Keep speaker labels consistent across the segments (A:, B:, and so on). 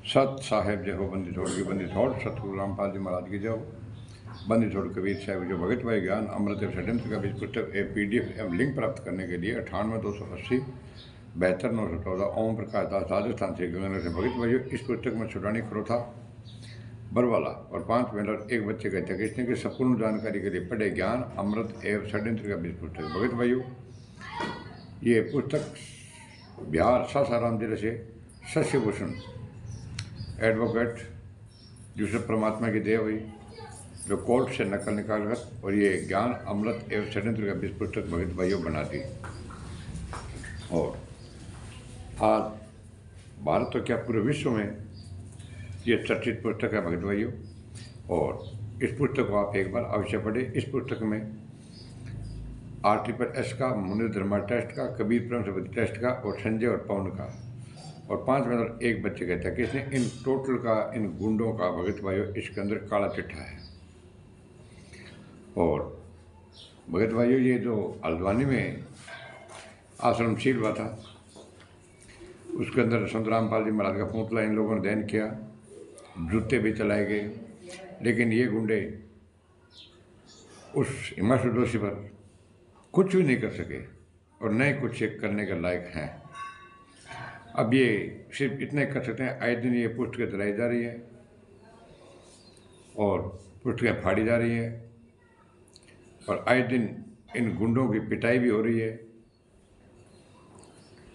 A: सत साहेब जय हो बंदी छोड़ की बंदी छोड़ सतगुरु रामपाल जी महाराज की जय हो। बंदी छोड़ कबीर साहब जो भगत भाई ज्ञान अमृत एवं षड्यंत्र का बीज पुस्तक PDF एवं लिंक प्राप्त करने के लिए 98 280 72 914 ओम प्रकाश दास राजस्थान से गंगानगर से भगत भाइयों। इस पुस्तक में छुड़ानी खरोथा बरवाला और 5 मेंढर एक बच्चे का कृष्ण की संपूर्ण जानकारी के लिए पढ़े ज्ञान अमृत एवं षड्यंत्र का बीज पुस्तक। भगत भाइयों, ये पुस्तक बिहार सासाराम जिले से शशिभूषण एडवोकेट जिसे परमात्मा की देव हुई जो कोर्ट से नकल निकाल कर और ये ज्ञान अमृत एवं षड्यंत्र का बीज पुस्तक भगत भाइयों बना दी। और आज भारत तो क्या पूरे विश्व में ये चर्चित पुस्तक है भगत भाइयों। और इस पुस्तक को आप एक बार अवश्य पढ़ें। इस पुस्तक में RTS का, मुनि धर्मा टेस्ट का, कबीर प्रेम से टेस्ट का और संजय और पवन का और 5 मेंढर एक बच्चे कहता है कि इसने इन टोटल का, इन गुंडों का भगत भाइयों इसके अंदर काला चिट्ठा है। और भगत भाइयों, ये जो हल्द्वानी में आश्रमशील हुआ था उसके अंदर संत रामपाल जी महाराज का पुतला इन लोगों ने दहन किया, जूते भी चलाए गए, लेकिन ये गुंडे उस हिमांशु दोषी पर कुछ भी नहीं कर सके और न ही कुछ करने के लायक हैं। अब ये सिर्फ इतने कर सकते हैं, आए दिन ये पुस्तकें जलाई जा रही है और पुस्तकें फाड़ी जा रही है और आए दिन इन गुंडों की पिटाई भी हो रही है।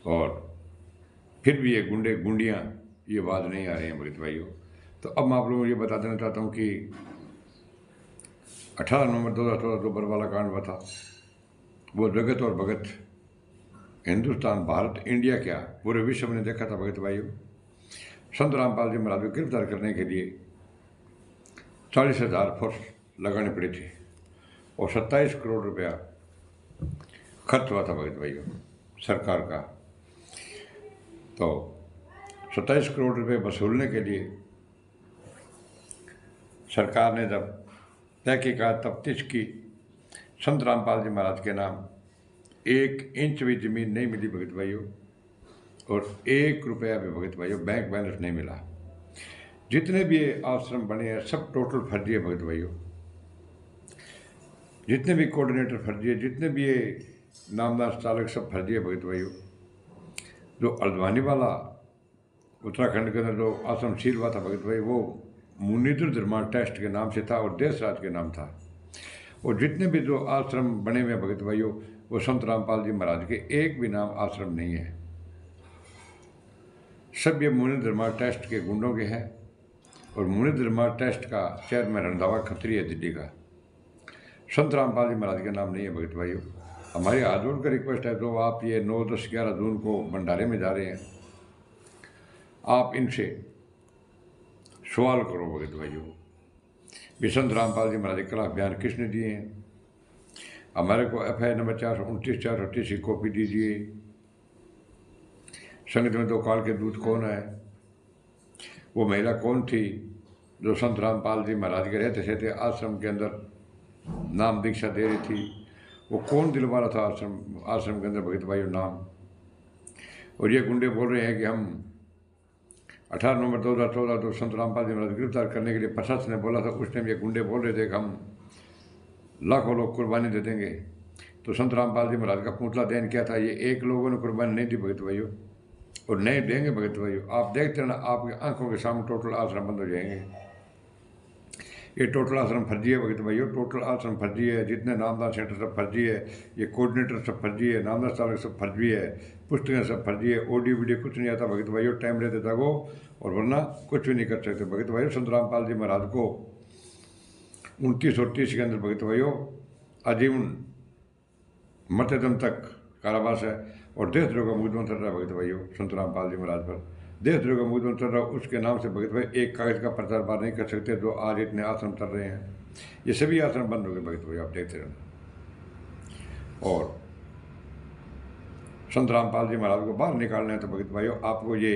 A: और फिर भी ये गुंडे गुंडियाँ ये बात नहीं आ रही हैं भगत भाइयों। तो अब मैं आप लोगों को ये बता देना चाहता हूँ कि 18 नवंबर 2014 जो बरवाला कांड हुआ था वो जगत और भगत, हिंदुस्तान, भारत, इंडिया क्या पूरे विश्व में देखा था भगत भाइयों। संत रामपाल जी महाराज को गिरफ्तार करने के लिए 40,000 फोर्स लगाने पड़ी थी और 27 करोड़ रुपया खर्च हुआ था भगत भाइयों सरकार का। तो 27 करोड़ रुपये वसूलने के लिए सरकार ने जब तहकीकात तफ्तीश की, संत रामपाल जी महाराज के नाम 1 इंच भी जमीन नहीं मिली भगत भाइयों और 1 रुपया भी भगत भाइयों बैंक बैलेंस नहीं मिला। जितने भी ये आश्रम बने हैं सब टोटल फर्जी है भगत भाइयों। जितने भी कोऑर्डिनेटर फर्जी है, जितने भी ये नामदार चालक सब फर्जी है भगत भाइयों। जो हल्द्वानी वाला उत्तराखंड के अंदर जो आश्रमशील हुआ था भगत भाई, वो मुनि धर्मा टेस्ट के नाम से था और देशराज के नाम था। और जितने भी जो आश्रम बने हुए भगत भाइयों वो संत रामपाल जी महाराज के एक भी नाम आश्रम नहीं है। सब ये मुनि धर्मा टेस्ट के गुंडों के हैं और मुनि धर्मा टेस्ट का चेयरमैन रंधावा खत्री है दिल्ली का। संत रामपाल जी महाराज के नाम नहीं है भगत भाइयों। हमारी हाथ जोड़ कर रिक्वेस्ट है, तो आप ये 9, 10, 11 जून को भंडारे में जा रहे हैं, आप इनसे सवाल करो भगत भाइयों भी संत रामपाल जी महाराज के खिलाफ बयान किसने दिए हैं। हमारे को FIR नंबर 429 438 की कॉपी दीजिए। संगत में 2 काल के दूत कौन है, वो महिला कौन थी जो संत रामपाल जी महाराज के रहते सहते आश्रम के अंदर नाम दीक्षा दे रही थी, वो कौन दिलवा रहा था आश्रम के अंदर भगत भाइयों नाम। और ये गुंडे बोल रहे हैं कि हम 18 नवंबर 2014 तो संत रामपाल जी महाराज गिरफ्तार करने के लिए प्रशासन ने बोला था, उस टाइम ये गुंडे बोल रहे थे कि हम लाखों लोग कुर्बानी दे देंगे। तो संत रामपाल जी महाराज का पुतला दहन किया था, ये 1 लोगों ने कुर्बानी नहीं दी भगत भाइयों और नहीं देंगे भगत भाइयों। आप देखते रहना, आपकी आंखों के सामने टोटल आश्रम बंद हो जाएंगे। ये टोटल आश्रम फर्जी है भगत भाइयों, टोटल आश्रम फर्जी है। जितने नामदार सेंटर सब फर्जी है, ये कोऑर्डिनेटर सब फर्जी है, नामदार चालक सब फर्जी है, पुस्तकें सब फर्जी है, ऑडियो वीडियो कुछ नहीं आता भगत भाइयों। टाइम रहते जागो और वरना कुछ भी नहीं कर सकते भगत भाइयों। संत रामपाल जी महाराज को 29 और 30 के अंदर भगत भाइयों आजीवन मरते दम तक कारावास है और देशद्रोह का मुकदमा चल रहा है भगत भाइयों संत रामपाल जी महाराज पर। देशद्रोह का मुकदमा चल रहा है, उसके नाम से भगत भाई एक कागज का प्रचार बार नहीं कर सकते। जो आज इतने आश्रम चल रहे हैं, ये सभी आश्रम बंद हो गए भगत भाई, आप देखते रहना। और संत रामपाल जी महाराज को बाहर निकालना है तो भगत भाइयों आपको ये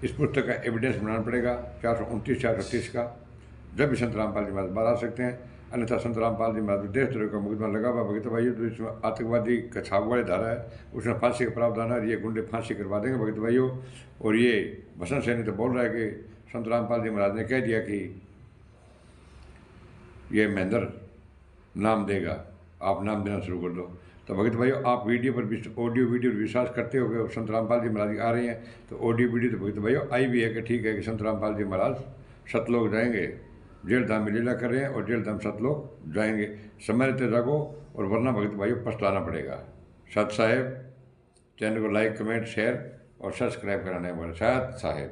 A: इस पुस्तक का एविडेंस बनाना पड़ेगा 429 438 का। जब भी संत रामपाल जी महाराज बाहर आ सकते हैं, अन्यथा संत रामपाल जी महाराज देशद्रोह का मुकदमा लगा हुआ भगत भाइयों, तो इसमें आतंकवादी का छाप वाली धारा है, उसमें फांसी का प्रावधान है, ये गुंडे फांसी करवा देंगे भगत भाइयों। और ये भसन सैनी तो बोल रहा है कि संत रामपाल जी महाराज ने कह दिया कि ये महेंद्र नाम देगा, आप नाम देना शुरू कर दो। तो भगत भाइयों, आप वीडियो पर ऑडियो वीडियो पर विश्वास करते हो कि संत रामपाल जी महाराज आ रहे हैं, तो ऑडियो वीडियो तो भगत भाइयों आई भी है कि ठीक है कि संत रामपाल जी महाराज सतलोक जाएंगे, जेल धाम में लीला कर रहे हैं और जेल धाम सतलोक जाएंगे। समय रहते जागो, और वरना भगत भाइयों पछताना पड़ेगा। सत साहेब, चैनल को लाइक कमेंट शेयर और सब्सक्राइब कराना है। सत साहेब।